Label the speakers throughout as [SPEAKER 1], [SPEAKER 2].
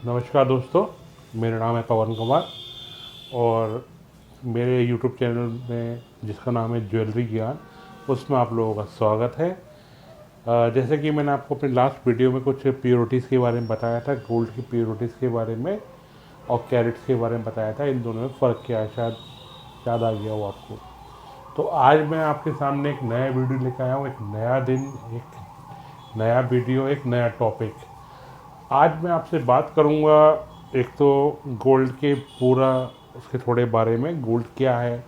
[SPEAKER 1] नमस्कार दोस्तों, मेरा नाम है पवन कुमार और मेरे यूट्यूब चैनल में जिसका नाम है ज्वेलरी ज्ञान, उसमें आप लोगों का स्वागत है। जैसे कि मैंने आपको अपनी लास्ट वीडियो में कुछ प्योरिटीज़ के बारे में बताया था, गोल्ड की प्योरिटीज़ के बारे में और कैरेट्स के बारे में बताया था। इन दोनों में फ़र्क क्या है, शायद याद आ गया हो आपको। तो आज मैं आपके सामने एक नया वीडियो लेकर आया हूँ, एक नया दिन, एक नया वीडियो, एक नया टॉपिक। आज मैं आपसे बात करूंगा एक तो गोल्ड के पूरा उसके थोड़े बारे में, गोल्ड क्या है,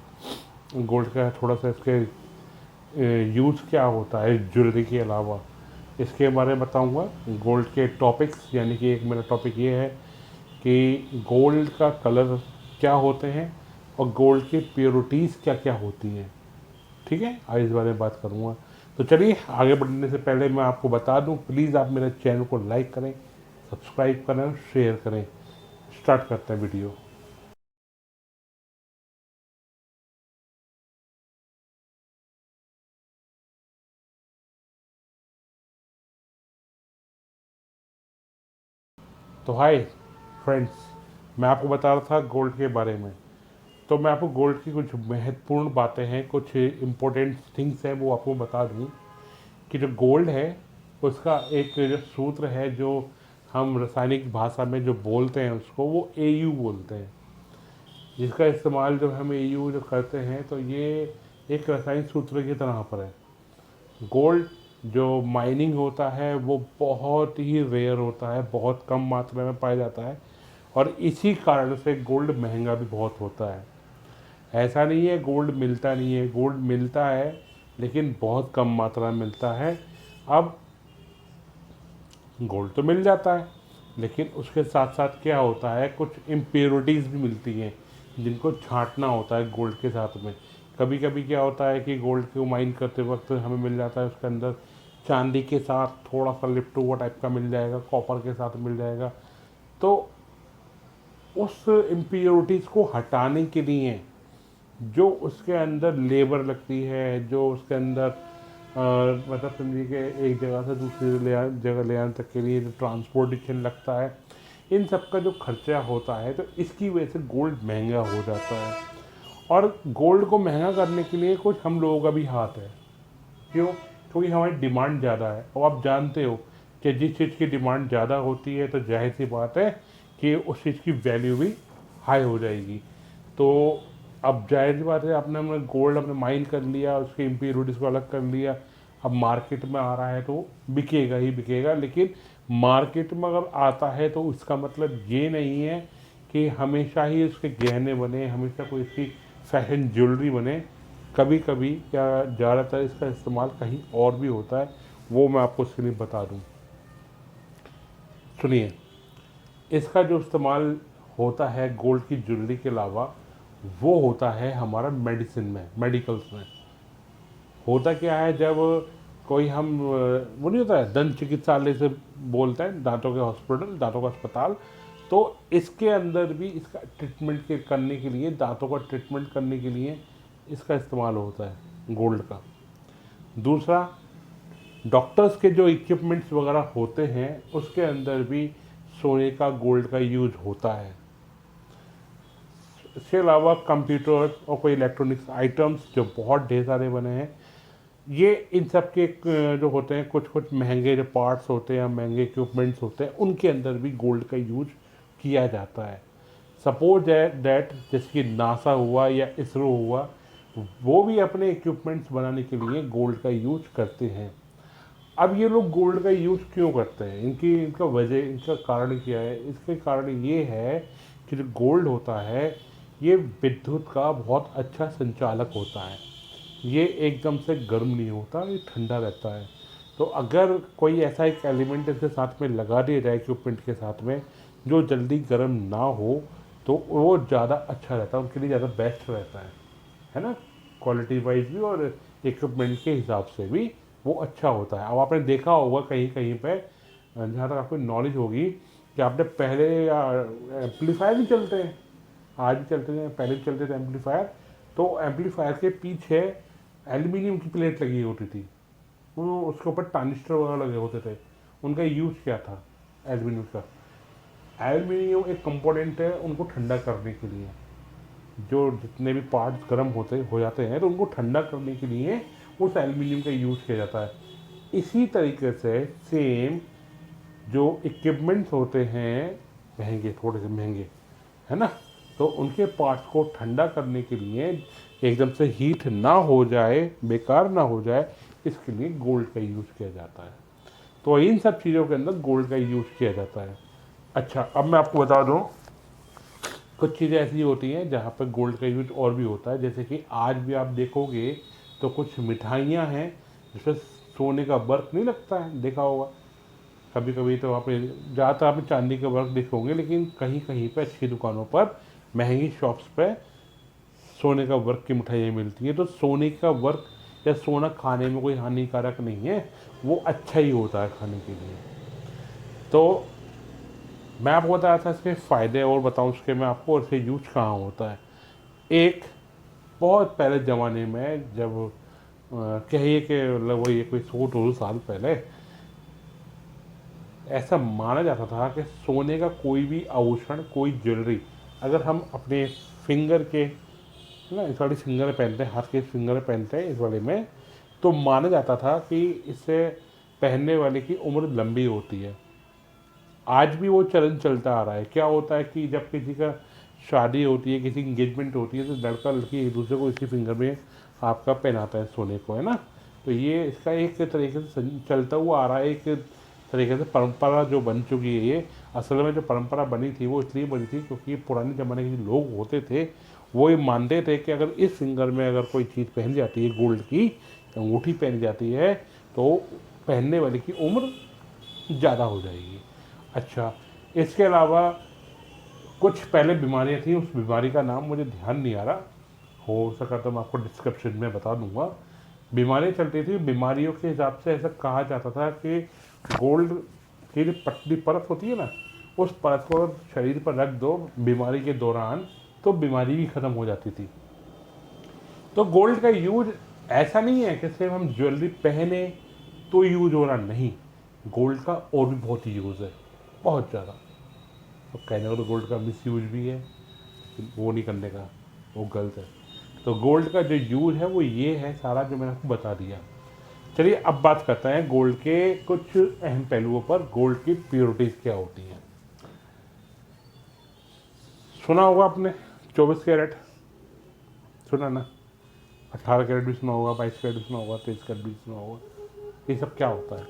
[SPEAKER 1] गोल्ड का थोड़ा सा इसके यूज़ क्या होता है ज्वेलरी के अलावा, इसके बारे में बताऊंगा। गोल्ड के टॉपिक्स, यानी कि एक मेरा टॉपिक ये है कि गोल्ड का कलर क्या होते हैं और गोल्ड की प्योरिटीज़ क्या क्या होती हैं। ठीक है, आज इस बारे में बात करूंगा। तो चलिए, आगे बढ़ने से पहले मैं आपको बता दूं, प्लीज़ आप मेरे चैनल को लाइक करें, सब्सक्राइब करें और शेयर करें। स्टार्ट करते हैं वीडियो। तो हाय फ्रेंड्स, मैं आपको बता रहा था गोल्ड के बारे में। तो मैं आपको गोल्ड की कुछ महत्वपूर्ण बातें हैं, कुछ इम्पोर्टेंट थिंग्स हैं, वो आपको बता दूं कि जो गोल्ड है उसका एक जो सूत्र है, जो हम रासायनिक भाषा में जो बोलते हैं उसको, वो एयू बोलते हैं। जिसका इस्तेमाल जब हम एयू जो करते हैं तो ये एक रासायनिक सूत्र की तरह पर है। गोल्ड जो माइनिंग होता है वो बहुत ही रेयर होता है, बहुत कम मात्रा में पाया जाता है और इसी कारण से गोल्ड महंगा भी बहुत होता है। ऐसा नहीं है गोल्ड मिलता नहीं है, गोल्ड मिलता है लेकिन बहुत कम मात्रा में मिलता है। अब गोल्ड तो मिल जाता है लेकिन उसके साथ साथ क्या होता है, कुछ इम्प्योरिटीज़ भी मिलती हैं जिनको छांटना होता है गोल्ड के साथ में। कभी कभी क्या होता है कि गोल्ड को माइन करते वक्त हमें मिल जाता है उसके अंदर चांदी के साथ थोड़ा सा लिप्ट हुआ टाइप का मिल जाएगा, कॉपर के साथ मिल जाएगा। तो उस इम्प्योरिटीज़ को हटाने के लिए जो उसके अंदर लेबर लगती है, जो उसके अंदर मतलब समझिए कि एक जगह से दूसरी जगह ले आने तक के लिए जो ट्रांसपोर्टेशन लगता है, इन सब का जो खर्चा होता है, तो इसकी वजह से गोल्ड महंगा हो जाता है। और गोल्ड को महंगा करने के लिए कुछ हम लोगों का भी हाथ है। क्यों? क्योंकि हमारी डिमांड ज़्यादा है और आप जानते हो कि जिस चीज़ की डिमांड ज़्यादा होती है तो जाहिर सी बात है कि उस चीज़ की वैल्यू भी हाई हो जाएगी। तो अब जाहिर सी बात है, आपने हमने गोल्ड अपने माइन कर लिया, उसके इम्प्योरिटीज़ को अलग कर लिया, अब मार्केट में आ रहा है तो बिकेगा ही बिकेगा। लेकिन मार्केट में अगर आता है तो उसका मतलब ये नहीं है कि हमेशा ही उसके गहने बने, हमेशा कोई इसकी फैशन ज्वेलरी बने। कभी कभी क्या, ज़्यादातर इसका इस्तेमाल कहीं और भी होता है, वो मैं आपको उसके लिए बता दूँ। सुनिए, इसका जो इस्तेमाल होता है गोल्ड की ज्वेलरी के अलावा, वो होता है हमारा मेडिसिन में, मेडिकल्स में। होता क्या है, जब कोई हम वो नहीं होता है दंत चिकित्सालय से बोलते हैं, दांतों के हॉस्पिटल, दांतों का अस्पताल, तो इसके अंदर भी इसका ट्रीटमेंट के करने के लिए, दांतों का ट्रीटमेंट करने के लिए इसका इस्तेमाल होता है गोल्ड का। दूसरा, डॉक्टर्स के जो इक्विपमेंट्स वगैरह होते हैं उसके अंदर भी सोने का, गोल्ड का यूज होता है। इसके अलावा कंप्यूटर्स और कोई इलेक्ट्रॉनिक्स आइटम्स जो बहुत ढेर सारे बने हैं, ये इन सब के जो होते हैं, कुछ कुछ महंगे जो पार्ट्स होते हैं या महंगे इक्विपमेंट्स होते हैं, उनके अंदर भी गोल्ड का यूज किया जाता है। सपोज दैट जैसे कि नासा हुआ या इसरो हुआ, वो भी अपने इक्विपमेंट्स बनाने के लिए गोल्ड का यूज करते हैं। अब ये लोग गोल्ड का यूज़ क्यों करते हैं, इनका वजह, इनका कारण क्या है? इसके कारण ये है कि जो गोल्ड होता है ये विद्युत का बहुत अच्छा संचालक होता है। ये एकदम से गर्म नहीं होता, ये ठंडा रहता है। तो अगर कोई ऐसा एक एलिमेंट इसके साथ में लगा दिया जाए इक्विपमेंट के साथ में जो जल्दी गर्म ना हो, तो वो ज़्यादा अच्छा रहता है, उनके लिए ज़्यादा बेस्ट रहता है ना, क्वालिटी वाइज भी और इक्विपमेंट के हिसाब से भी वो अच्छा होता है। अब आपने देखा होगा कहीं कहीं पे, जहाँ तक आपको नॉलेज होगी, कि आपने पहले एम्पलीफायर भी चलते हैं, आज भी चलते हैं, पहले भी चलते थे एम्पलीफायर। तो एम्पलीफायर के पीछे एल्यूमिनियम की प्लेट लगी होती थी, वो उसके ऊपर ट्रांजिस्टर वगैरह लगे होते थे। उनका यूज़ क्या था? एल्यूमिनियम का। एल्युमिनियम एक कंपोनेंट है उनको ठंडा करने के लिए, जो जितने भी पार्ट्स गर्म हो जाते हैं तो उनको ठंडा करने के लिए उस एल्युमिनियम का यूज़ किया जाता है। इसी तरीके से सेम जो इक्विपमेंट्स होते हैं महंगे, थोड़े से महंगे, है ना, तो उनके पार्ट्स को ठंडा करने के लिए एकदम से हीट ना हो जाए, बेकार ना हो जाए, इसके लिए गोल्ड का यूज़ किया जाता है। तो इन सब चीज़ों के अंदर गोल्ड का यूज़ किया जाता है। अच्छा, अब मैं आपको बता दूं, कुछ चीज़ें ऐसी होती हैं जहाँ पर गोल्ड का यूज और भी होता है। जैसे कि आज भी आप देखोगे तो कुछ मिठाइयाँ हैं जिसमें सोने का वर्क नहीं लगता है, देखा होगा कभी कभी। तो आप ज़्यादातर आप चांदी का वर्क देखोगे, लेकिन कहीं कहीं पर अच्छी दुकानों पर, महंगी शॉप्स पे सोने का वर्क की मिठाइयाँ मिलती हैं। तो सोने का वर्क या सोना खाने में कोई हानिकारक नहीं है, वो अच्छा ही होता है खाने के लिए। तो मैं आपको बता रहा था इसके फ़ायदे, और बताऊँ उसके मैं आपको, और इसके यूज कहाँ होता है। एक, बहुत पहले ज़माने में जब कहिए कि मतलब वही कोई 100-200 साल पहले, ऐसा माना जाता था कि सोने का कोई भी आभूषण, कोई ज्वेलरी अगर हम अपने फिंगर के, है ना, इस वाली फिंगर में पहनते हैं, हाथ के फिंगर में पहनते हैं इस वाले में, तो माना जाता था कि इससे पहनने वाले की उम्र लंबी होती है। आज भी वो चलन चलता आ रहा है। क्या होता है कि जब किसी का शादी होती है, किसी की इंगेजमेंट होती है, तो लड़का लड़की एक दूसरे को इसी फिंगर में आपका पहनाता है सोने को, है ना। तो ये इसका एक तरीके से चलता हुआ आ रहा है, एक तरीके से परंपरा जो बन चुकी है। ये असल में जो परंपरा बनी थी वो इसलिए बनी थी क्योंकि पुराने ज़माने के जो लोग होते थे वो ये मानते थे कि अगर इस फिंगर में अगर कोई चीज़ पहन जाती है, गोल्ड की अंगूठी पहन जाती है, तो पहनने वाले की उम्र ज़्यादा हो जाएगी। अच्छा, इसके अलावा कुछ पहले बीमारियां थी, उस बीमारी का नाम मुझे ध्यान नहीं आ रहा, हो सका तो मैं आपको डिस्क्रिप्शन में बता दूंगा। बीमारियां चलती थी, बीमारियों के हिसाब से ऐसा कहा जाता था कि गोल्ड की जो पतली परत होती है ना, उस परत को शरीर पर रख दो बीमारी के दौरान, तो बीमारी भी ख़त्म हो जाती थी। तो गोल्ड का यूज ऐसा नहीं है कि सिर्फ हम ज्वेलरी पहने तो यूज हो रहा, नहीं, गोल्ड का और भी बहुत यूज़ है, बहुत ज़्यादा। तो कहने को तो गोल्ड का मिस यूज भी है, लेकिन वो नहीं करने का, वो गलत है। तो गोल्ड का जो यूज है वो ये है सारा जो मैंने आपको बता दिया। चलिए अब बात करते हैं गोल्ड के कुछ अहम पहलुओं पर। गोल्ड की प्योरिटीज़ क्या होती हैं। सुना होगा आपने 24 कैरेट, सुना ना, 18 कैरेट भी सुना होगा, 22 कैरेट भी सुना होगा, 23 कैरेट भी सुना होगा। ये सब क्या होता है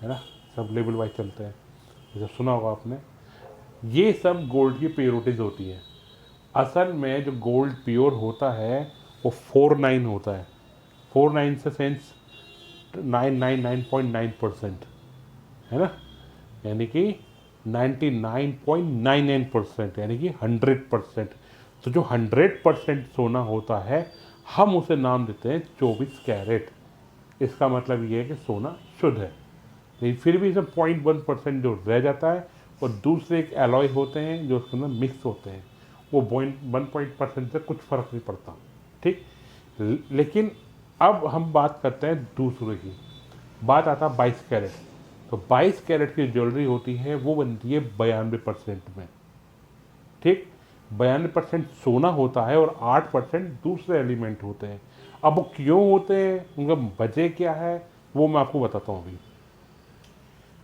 [SPEAKER 1] ना, सब लेवल वाइज चलते हैं, ये सब सुना होगा आपने। ये सब गोल्ड की प्योरिटीज़ होती है। असल में जो गोल्ड प्योर होता है वो 49 होता है। 49 से सेंस 999.9%, है ना, यानी कि 99.99%, यानी कि 100%। तो जो 100% सोना होता है, हम उसे नाम देते हैं 24 कैरेट। इसका मतलब ये है कि सोना शुद्ध है। लेकिन फिर भी इसे 0.1% जो रह जाता है, और दूसरे एक एलॉय होते हैं जो उसके अंदर मिक्स होते हैं, वो 1% से कुछ फ़र्क नहीं पड़ता, ठीक। लेकिन अब हम बात करते हैं दूसरे की, बात आता है 22 कैरेट। तो 22 कैरेट की ज्वेलरी होती है वो बनती है 92% में, ठीक। 92% सोना होता है और 8% दूसरे एलिमेंट होते हैं। अब वो क्यों होते हैं, उनका वजह क्या है, वो मैं आपको बताता हूँ अभी।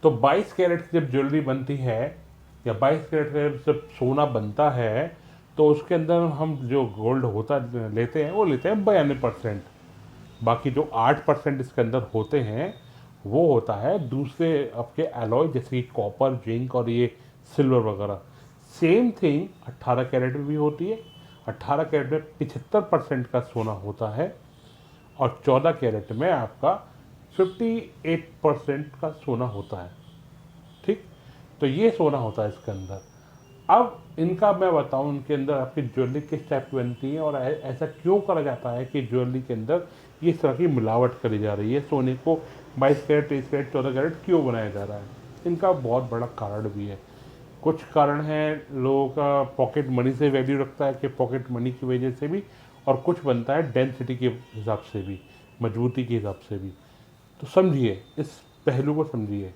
[SPEAKER 1] तो 22 कैरेट की जब ज्वेलरी बनती है, या 22 कैरेट का जब सोना बनता है, तो उसके अंदर हम जो गोल्ड होता लेते हैं वो लेते हैं 92%। बाकी जो 8% इसके अंदर होते हैं वो होता है दूसरे आपके एलॉय, जैसे कि कॉपर, जिंक और ये सिल्वर वगैरह। सेम थिंग 18 कैरेट में भी होती है। 18 कैरेट में 75% का सोना होता है, और 14 कैरेट में आपका 58% का सोना होता है, ठीक। तो ये सोना होता है इसके अंदर। अब इनका मैं बताऊं, इनके अंदर आपकी ज्वेलरी किस टाइप की बनती है, और ऐसा क्यों करा जाता है कि ज्वेलरी के अंदर इस तरह की मिलावट करी जा रही है, सोने को 22 कैरेट, 23 कैरेट, 14 कैरेट क्यों बनाया जा रहा है। इनका बहुत बड़ा कारण भी है। कुछ कारण है लोगों का पॉकेट मनी से वैल्यू रखता है कि पॉकेट मनी की वजह से भी, और कुछ बनता है डेंसिटी के हिसाब से भी, मजबूती के हिसाब से भी। तो समझिए, इस पहलू को समझिए।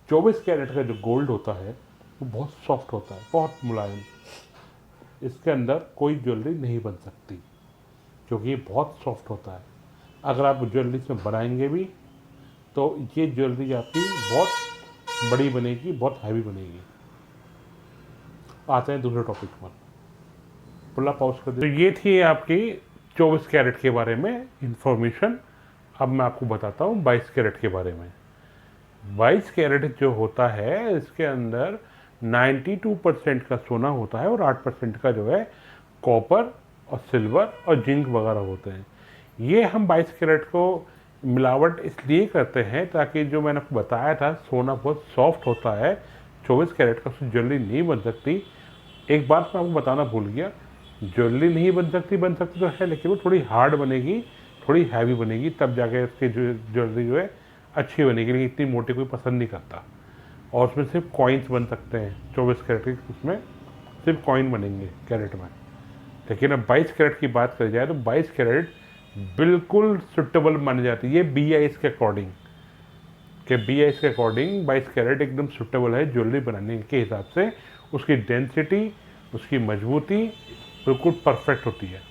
[SPEAKER 1] 24 कैरेट का जो गोल्ड होता है वो बहुत सॉफ्ट होता है, बहुत मुलायम। इसके अंदर कोई ज्वेलरी नहीं बन सकती क्योंकि ये बहुत सॉफ्ट होता है। अगर आप ज्वेलरी इसमें बनाएंगे भी तो ये ज्वेलरी आपकी बहुत बड़ी बनेगी, बहुत हैवी बनेगी। आते हैं दूसरे टॉपिक पर। पुल्ला पॉज कर दे। तो ये थी आपकी 24 कैरेट के बारे में इंफॉर्मेशन। अब मैं आपको बताता हूँ 22 कैरेट के बारे में। 22 कैरेट जो होता है इसके अंदर 92% का सोना होता है और 8% का जो है कॉपर और सिल्वर और जिंक वगैरह होते हैं। ये हम 22 कैरेट को मिलावट इसलिए करते हैं ताकि जो मैंने आपको बताया था सोना बहुत सॉफ्ट होता है, 24 कैरेट का उससे ज्वेलरी नहीं बन सकती। एक बात मैं आपको बताना भूल गया, ज्वेलरी नहीं बन सकती तो है, लेकिन वो थोड़ी हार्ड बनेगी, थोड़ी हैवी बनेगी, तब जाके उसकी ज्वेलरी जो है अच्छी बनेगी। लेकिन इतनी मोटी कोई पसंद नहीं करता। और उसमें सिर्फ कॉइन्स बन सकते हैं 24 कैरेट के, उसमें सिर्फ कॉइन बनेंगे कैरेट में। लेकिन अब 22 कैरेट की बात करी जाए तो 22 कैरेट बिल्कुल सुटेबल मानी जाती है BIS के अकॉर्डिंग, कि BIS के अकॉर्डिंग 22 कैरेट एकदम सुटेबल है ज्वेलरी बनाने के हिसाब से। उसकी डेंसिटी, उसकी मजबूती बिल्कुल परफेक्ट होती है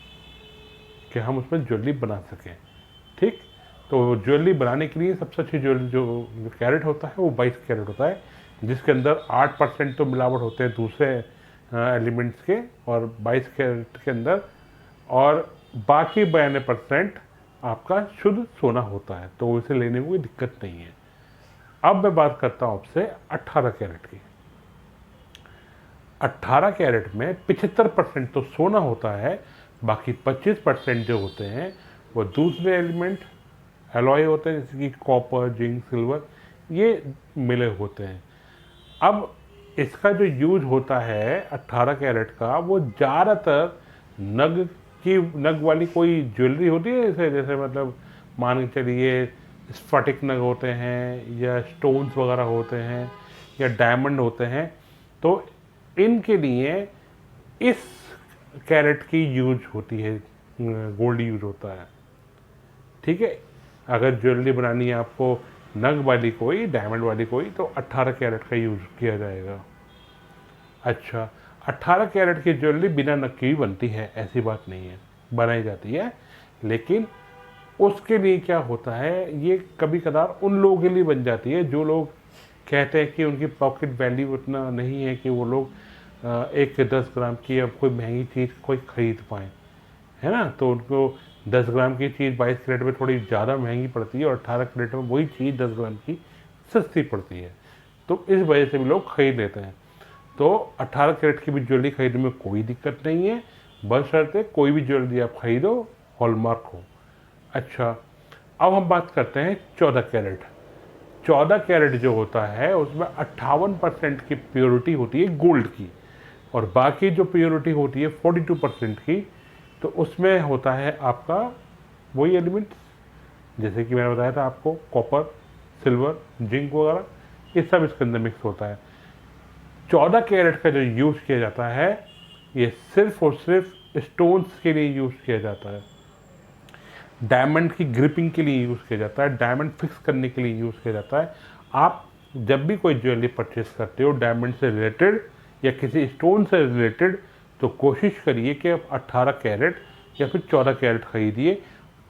[SPEAKER 1] कि हम उसमें ज्वेलरी बना सकें। ठीक, तो ज्वेलरी बनाने के लिए सबसे अच्छी ज्वेलरी जो कैरेट होता है वो 22 कैरेट होता है, जिसके अंदर 8% तो मिलावट होते हैं दूसरे एलिमेंट्स के और 22 कैरेट के अंदर, और बाकी 92% आपका शुद्ध सोना होता है। तो उसे लेने में कोई दिक्कत नहीं है। अब मैं बात करता हूँ आपसे 18 कैरेट की। 18 कैरेट में 75% तो सोना होता है, बाकी 25% जो होते हैं वो दूसरे एलिमेंट एलॉय होते हैं, जैसे कि कॉपर, जिंक, सिल्वर, ये मिले होते हैं। अब इसका जो यूज होता है 18 कैरेट का, वो ज़्यादातर नग वाली कोई ज्वेलरी होती है, जैसे मतलब मान के चलिए स्फटिक नग होते हैं या स्टोन्स वगैरह होते हैं या डायमंड होते हैं, तो इनके लिए इस कैरेट की यूज होती है, गोल्ड यूज होता है। ठीक है, अगर ज्वेलरी बनानी है आपको नग वाली कोई, डायमंड वाली कोई, तो 18 कैरेट का यूज किया जाएगा। अच्छा, 18 कैरेट की ज्वेलरी बिना नग की भी बनती है, ऐसी बात नहीं है, बनाई जाती है। लेकिन उसके लिए क्या होता है, ये कभी कदार उन लोगों के लिए बन जाती है जो लोग कहते हैं कि उनकी पॉकेट वैल्यू उतना नहीं है कि वो लोग 10 ग्राम की अब कोई महंगी चीज़ कोई ख़रीद पाएँ, है ना। तो उनको 10 ग्राम की चीज़ 22 कैरेट में थोड़ी ज़्यादा महंगी पड़ती है और 18 कैरेट में वही चीज़ 10 ग्राम की सस्ती पड़ती है, तो इस वजह से भी लोग खरीद लेते हैं। तो 18 कैरेट की भी ज्वेलरी खरीदने में कोई दिक्कत नहीं है, बशर्ते कोई भी ज्वेलरी आप खरीदो हॉलमार्क हो। अच्छा, अब हम बात करते हैं 14 कैरेट। 14 कैरेट जो होता है उसमें 58% की प्योरिटी होती है गोल्ड की, और बाकी जो प्योरिटी होती है 42% की, तो उसमें होता है आपका वही एलिमेंट्स जैसे कि मैंने बताया था आपको, कॉपर, सिल्वर, जिंक वगैरह, ये सब इसके अंदर मिक्स होता है। 14 कैरेट का जो यूज़ किया जाता है ये सिर्फ और सिर्फ स्टोन्स के लिए यूज़ किया जाता है, डायमंड की ग्रिपिंग के लिए यूज़ किया जाता है, डायमंड फिक्स करने के लिए यूज़ किया जाता है। आप जब भी कोई ज्वेलरी परचेस करते हो डायमंड से रिलेटेड या किसी स्टोन से रिलेटेड, तो कोशिश करिए कि आप 18 कैरेट या फिर 14 कैरेट खरीदिए,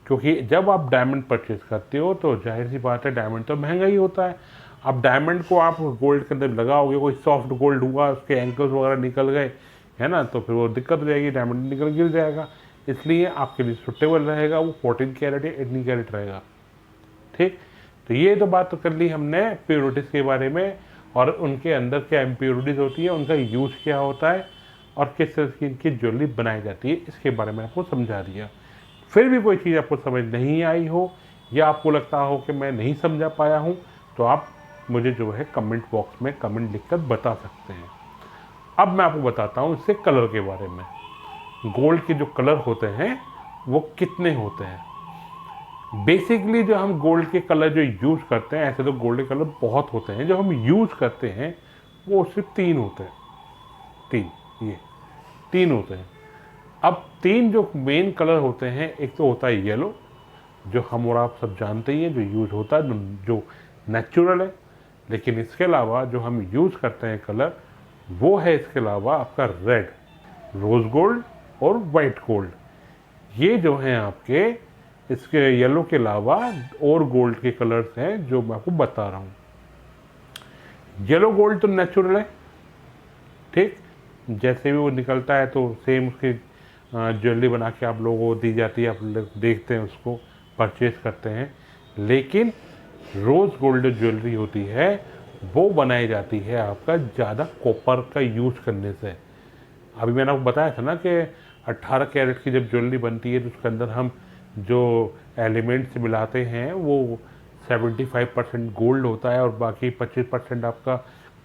[SPEAKER 1] क्योंकि जब आप डायमंड परचेस करते हो तो जाहिर सी बात है डायमंड तो महंगा ही होता है। अब डायमंड को आप गोल्ड के अंदर लगाओगे, कोई सॉफ्ट गोल्ड हुआ, उसके एंकल्स वगैरह निकल गए, है ना, तो फिर वो दिक्कत हो जाएगी, डायमंड निकल गिर जाएगा। इसलिए आपके लिए सुटेबल रहेगा वो 14 कैरेट या 18 कैरेट रहेगा। ठीक, तो ये तो बात तो कर ली हमने प्योरिटीज़ के बारे में, और उनके अंदर क्या इम्प्योरिटीज़ होती है, उनका यूज़ क्या होता है, और किस तरह की इनकी ज्वेलरी बनाई जाती है, इसके बारे में आपको समझा दिया। फिर भी कोई चीज़ आपको समझ नहीं आई हो या आपको लगता हो कि मैं नहीं समझा पाया हूँ, तो आप मुझे जो है कमेंट बॉक्स में कमेंट लिखकर बता सकते हैं। अब मैं आपको बताता हूँ इससे कलर के बारे में। गोल्ड के जो कलर होते हैं वो कितने होते हैं। बेसिकली जो हम गोल्ड के कलर जो यूज़ करते हैं, ऐसे तो गोल्ड के कलर बहुत होते हैं, जो हम यूज़ करते हैं वो सिर्फ 3 होते हैं। ये 3 होते हैं। अब 3 जो मेन कलर होते हैं, एक तो होता है येलो, जो हम और आप सब जानते ही हैं, जो यूज़ होता है, जो नेचुरल है। लेकिन इसके अलावा जो हम यूज़ करते हैं कलर, वो है इसके अलावा आपका रेड, रोज़ गोल्ड और वाइट गोल्ड। ये जो हैं आपके, इसके येलो के अलावा और गोल्ड के कलर्स हैं जो मैं आपको बता रहा हूँ। येलो गोल्ड तो नेचुरल है, ठीक, जैसे भी वो निकलता है तो सेम उसकी ज्वेलरी बना के आप लोगों को दी जाती है, आप लोग देखते हैं उसको, परचेज करते हैं। लेकिन रोज़ गोल्ड ज्वेलरी होती है वो बनाई जाती है आपका ज़्यादा कॉपर का यूज़ करने से। अभी मैंने आपको बताया था ना कि 18 कैरेट की जब ज्वेलरी बनती है तो उसके अंदर हम जो एलिमेंट्स मिलाते हैं वो 75% गोल्ड होता है और बाकी 25% आपका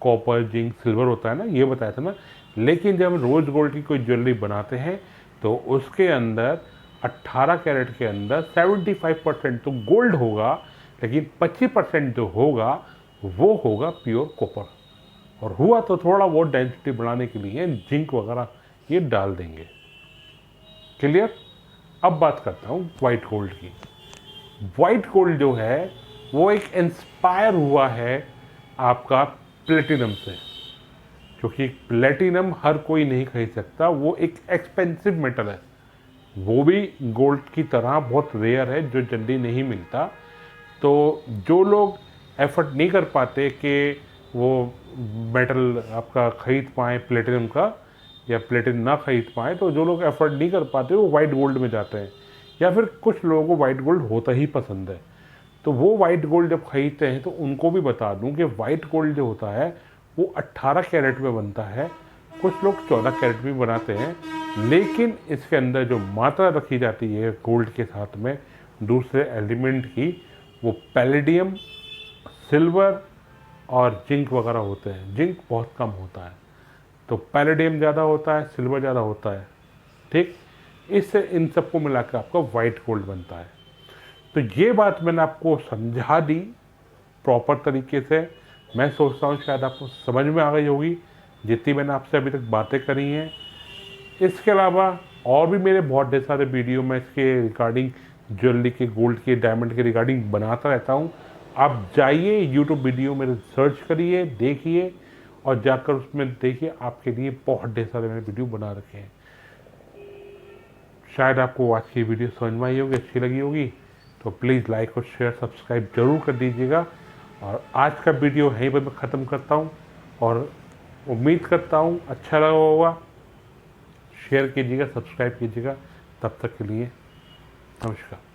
[SPEAKER 1] कॉपर, जिंक, सिल्वर होता है ना, ये बताया था ना। लेकिन जब हम रोज़ गोल्ड की कोई ज्वेलरी बनाते हैं तो उसके अंदर 18 कैरेट के अंदर 75% तो गोल्ड होगा, लेकिन 25% जो होगा वो होगा प्योर कॉपर। और हुआ तो थोड़ा बहुत डेंसिटी बढ़ाने के लिए जिंक वगैरह ये डाल देंगे। क्लियर। अब बात करता हूँ वाइट गोल्ड की। वाइट गोल्ड जो है वो एक इंस्पायर हुआ है आपका प्लेटिनम से, क्योंकि प्लेटिनम हर कोई नहीं खरीद सकता, वो एक एक्सपेंसिव मेटल है, वो भी गोल्ड की तरह बहुत रेयर है, जो जल्दी नहीं मिलता। तो जो लोग एफर्ट नहीं कर पाते कि वो मेटल आपका खरीद पाएँ प्लेटिनम का, या प्लेटिनम ना खरीद पाएँ, तो जो लोग एफर्ट नहीं कर पाते वो वाइट गोल्ड में जाते हैं, या फिर कुछ लोगों को वाइट गोल्ड होता ही पसंद है। तो वो वाइट गोल्ड जब खरीदते हैं तो उनको भी बता दूं कि वाइट गोल्ड जो होता है वो 18 कैरेट में बनता है, कुछ लोग 14 कैरेट में बनाते हैं। लेकिन इसके अंदर जो मात्रा रखी जाती है गोल्ड के साथ में दूसरे एलिमेंट की, वो पैलेडियम, सिल्वर और जिंक वगैरह होते हैं। जिंक बहुत कम होता है, तो पैलेडियम ज़्यादा होता है, सिल्वर ज़्यादा होता है, ठीक। इससे इन सबको मिलाकर आपका वाइट गोल्ड बनता है। तो ये बात मैंने आपको समझा दी प्रॉपर तरीके से। मैं सोचता हूँ शायद आपको समझ में आ गई होगी जितनी मैंने आपसे अभी तक बातें करी हैं। इसके अलावा और भी मेरे बहुत ढेर सारे वीडियो मैं इसके रिगार्डिंग ज्वेलरी के, गोल्ड के, डायमंड के रिगार्डिंग बनाता रहता हूँ। आप जाइए यूट्यूब वीडियो मेरे सर्च करिए, देखिए और जाकर उसमें देखिए, आपके लिए बहुत ढेर सारे मैंने वीडियो बना रखे हैं। शायद आपको आज की वीडियो समझ में आई होगी, अच्छी लगी होगी, तो प्लीज़ लाइक और शेयर सब्सक्राइब जरूर कर दीजिएगा। और आज का वीडियो यहीं पर मैं ख़त्म करता हूँ और उम्मीद करता हूँ अच्छा लगा होगा। शेयर कीजिएगा, सब्सक्राइब कीजिएगा। तब तक के लिए नमस्कार।